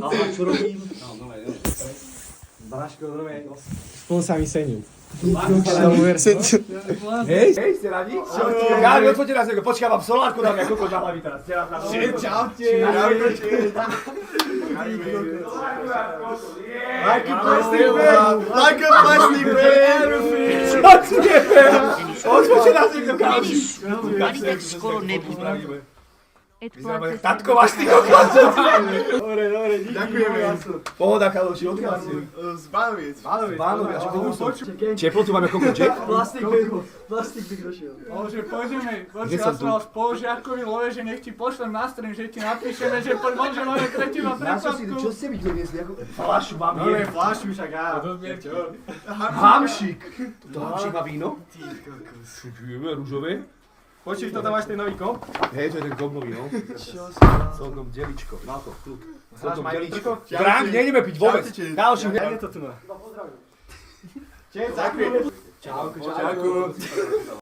A čo robím? Bráško, normálne. Spolu sa mi senil. Hej, ste radi? Gári, odfoďte nás, počkaj, mám solárku, dám ja kokot na hlavi teraz. Čaute. Like a plastic bag. Like a plastic bag. Čo ti je? Odfoďte nás niekto, kámoši. Ani tak skoro nebudú. Tatko, máš ty kokot. Dobre, ďakujeme. Pohoda, kaloši, odkiaľ si? Z Bánoviec. Bánoviec, a čo teplotu máme kokot, Jack? Plastik by došiel. Že poďme, počkaj, ja som mal spolužiakovi love, že nech ti pošlem na stream, že ti napíšeme, že poď von, že máme kretíva predstavku. Čo ste mi tu doniesli? Flašu mám Dobre, fľašu však á. Hamšik. To hamšik má víno? Ty kokos. Rúžové. Počuj, to tam máš ten nový komp? Hej, to je ten komp nový, no. Čo sa? Celkom deličko. Má to, kľud. Hráš Celkom deličko. majorčko? Dráng, nejdeme piť vôbec. Káloši, Ja to tu na. Čau, ďakujem. Čauko.